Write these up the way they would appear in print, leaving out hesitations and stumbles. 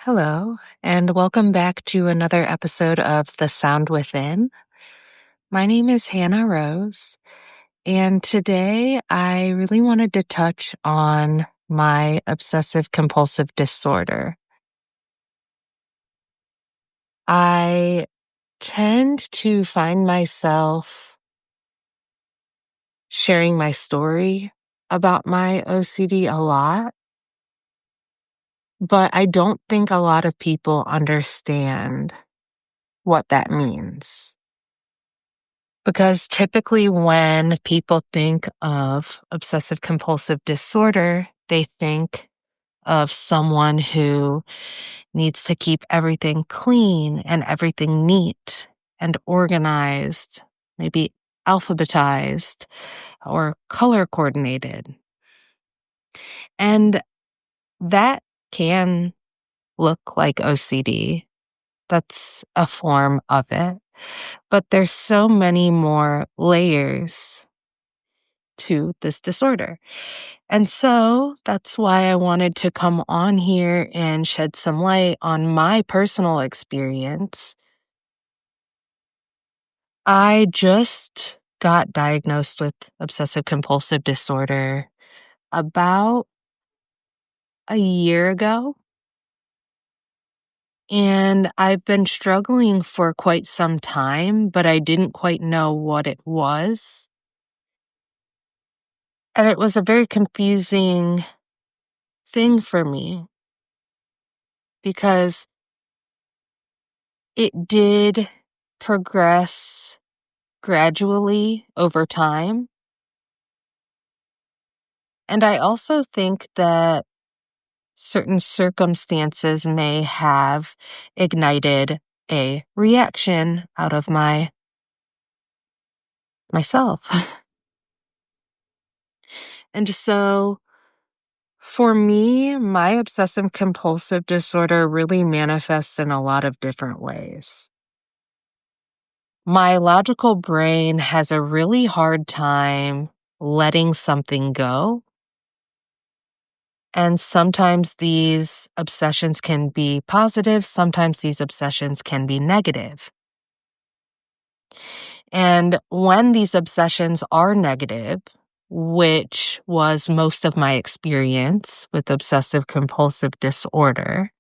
Hello, and welcome back to another episode of The Sound Within. My name is Hannah Rose, and today I really wanted to touch on my obsessive compulsive disorder. I tend to find myself sharing my story about my OCD a lot, but I don't think a lot of people understand what that means. Because typically, when people think of obsessive compulsive disorder, they think of someone who needs to keep everything clean and everything neat and organized, maybe alphabetized or color coordinated. And that can look like OCD. That's a form of it. But there's so many more layers to this disorder. And so that's why I wanted to come on here and shed some light on my personal experience. I just got diagnosed with obsessive compulsive disorder about a year ago. And I've been struggling for quite some time, but I didn't quite know what it was. And it was a very confusing thing for me because it did progress gradually over time. And I also think that certain circumstances may have ignited a reaction out of myself. And so for me, my obsessive compulsive disorder really manifests in a lot of different ways. My logical brain has a really hard time letting something go. And sometimes these obsessions can be positive, sometimes these obsessions can be negative. And when these obsessions are negative, which was most of my experience with obsessive compulsive disorder,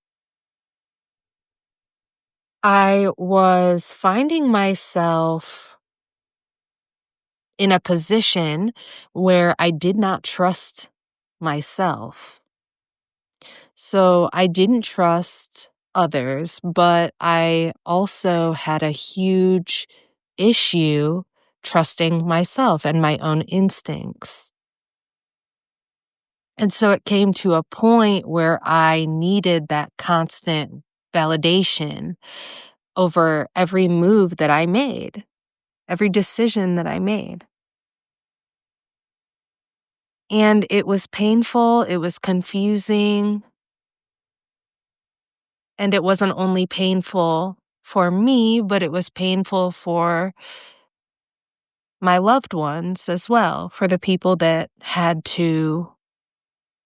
I was finding myself in a position where I did not trust myself. So I didn't trust others, but I also had a huge issue trusting myself and my own instincts. And so it came to a point where I needed that constant validation over every move that I made, every decision that I made. And it was painful, it was confusing, and it wasn't only painful for me, but it was painful for my loved ones as well, for the people that had to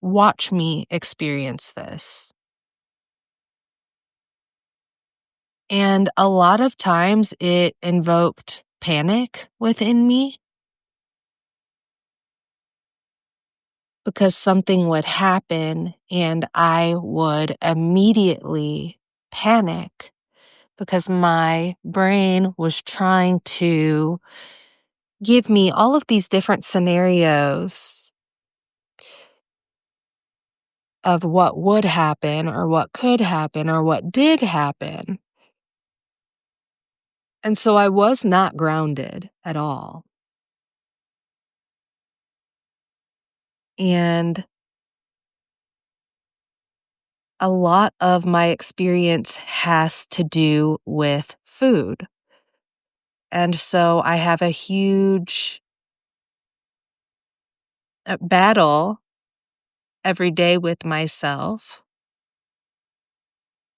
watch me experience this. And a lot of times it invoked panic within me because something would happen and I would immediately panic because my brain was trying to give me all of these different scenarios of what would happen or what could happen or what did happen. And so I was not grounded at all. And a lot of my experience has to do with food. And so I have a huge battle every day with myself.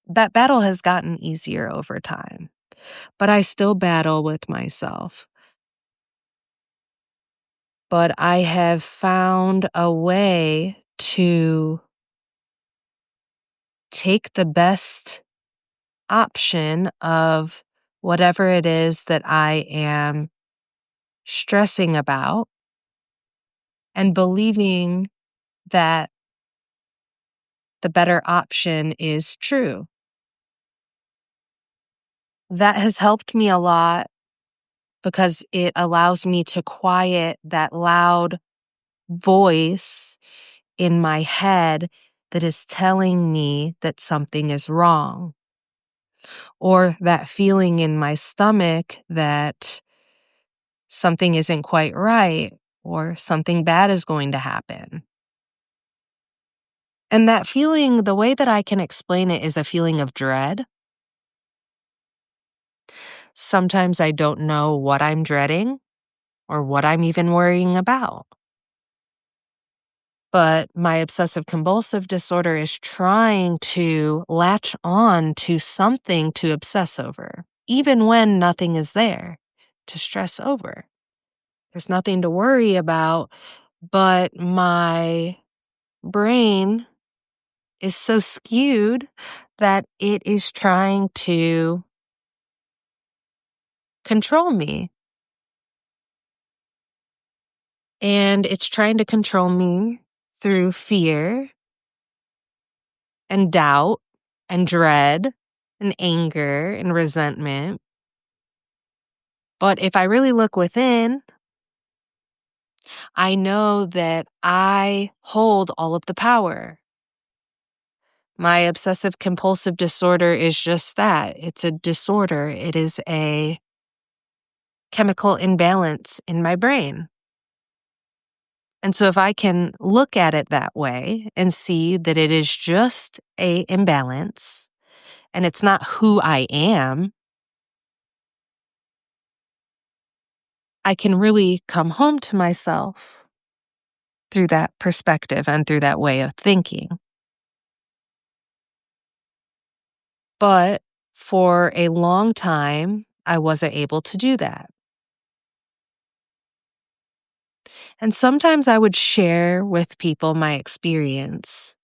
That battle has gotten easier over time, but I still battle with myself. But I have found a way to take the best option of whatever it is that I am stressing about and believing that the better option is true. That has helped me a lot because it allows me to quiet that loud voice in my head that is telling me that something is wrong, or that feeling in my stomach that something isn't quite right or something bad is going to happen. And that feeling, the way that I can explain it is a feeling of dread. Sometimes I don't know what I'm dreading or what I'm even worrying about. But my obsessive compulsive disorder is trying to latch on to something to obsess over, even when nothing is there to stress over. There's nothing to worry about, but my brain is so skewed that it is trying to control me. And it's trying to control me through fear and doubt and dread and anger and resentment. But if I really look within, I know that I hold all of the power. My obsessive compulsive disorder is just that. It's a disorder. It is a chemical imbalance in my brain. And so if I can look at it that way and see that it is just a imbalance and it's not who I am, I can really come home to myself through that perspective and through that way of thinking. But for a long time, I wasn't able to do that. And sometimes I would share with people my experience,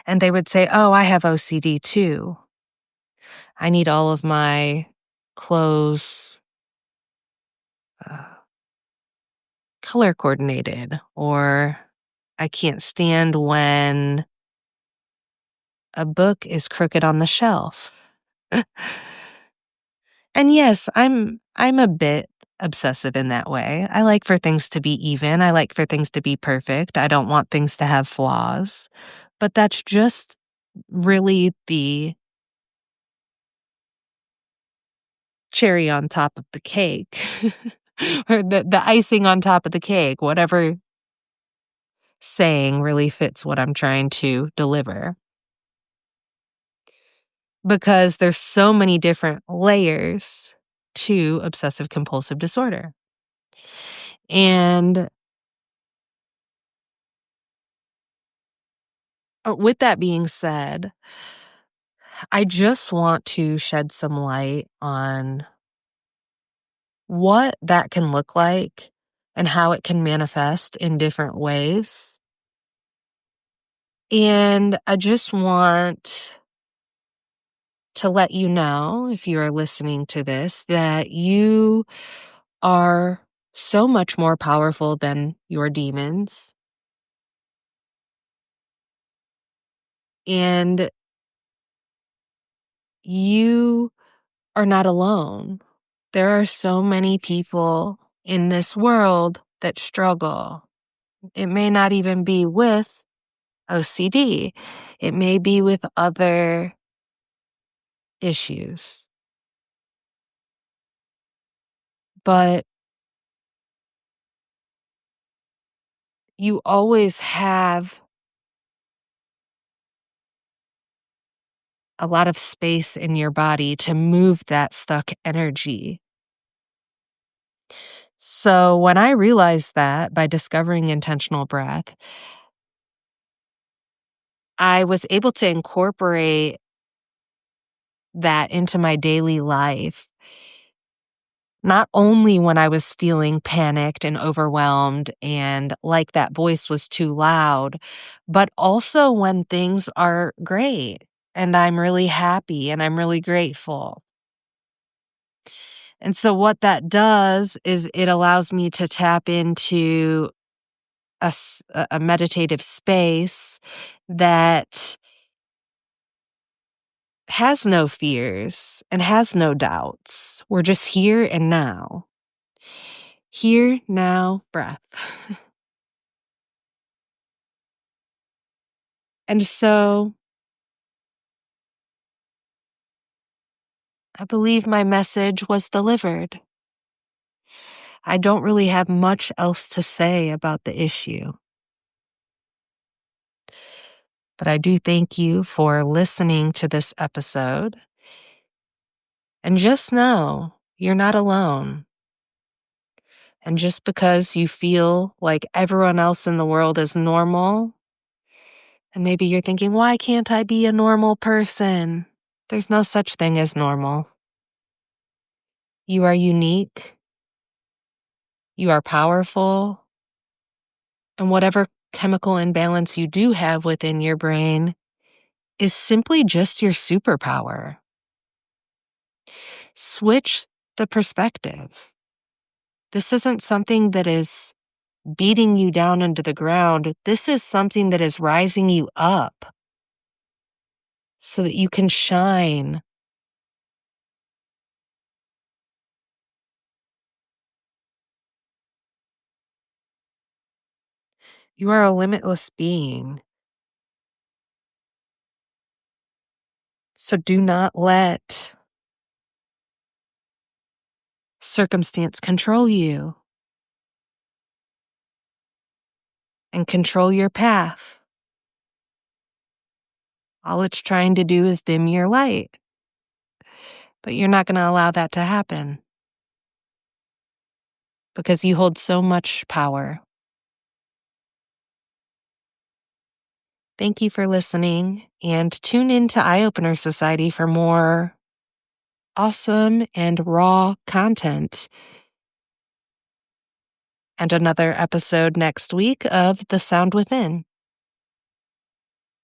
and they would say, "Oh, I have OCD too. I need all of my clothes uh, color coordinated," or "I can't stand when a book is crooked on the shelf." And yes, I'm a bit obsessive in that way. I like for things to be even. I like for things to be perfect. I don't want things to have flaws. But that's just really the cherry on top of the cake. Or the icing on top of the cake, whatever saying really fits what I'm trying to deliver. Because there's so many different layers to obsessive compulsive disorder. And with that being said, I just want to shed some light on what that can look like and how it can manifest in different ways. And I just want to let you know, if you are listening to this, that you are so much more powerful than your demons. And you are not alone. There are so many people in this world that struggle. It may not even be with OCD. It may be with other issues. But you always have a lot of space in your body to move that stuck energy. So when I realized that by discovering intentional breath, I was able to incorporate that into my daily life Not only when I was feeling panicked and overwhelmed and like that voice was too loud, but also when things are great and I'm really happy and I'm really grateful. And so what that does is it allows me to tap into a meditative space that has no fears and has no doubts. We're just here and now. Here, now, breath. And so I believe my message was delivered. I don't really have much else to say about the issue, but I do thank you for listening to this episode. And just know you're not alone. And just because you feel like everyone else in the world is normal, and maybe you're thinking, why can't I be a normal person? There's no such thing as normal. You are unique. You are powerful. And whatever chemical imbalance you do have within your brain is simply just your superpower. Switch the perspective. This isn't something that is beating you down into the ground. This is something that is rising you up so that you can shine. You are a limitless being. So do not let circumstance control you and control your path. All it's trying to do is dim your light, but you're not going to allow that to happen because you hold so much power. Thank you for listening, and tune in to Eye Opener Society for more awesome and raw content. And another episode next week of The Sound Within.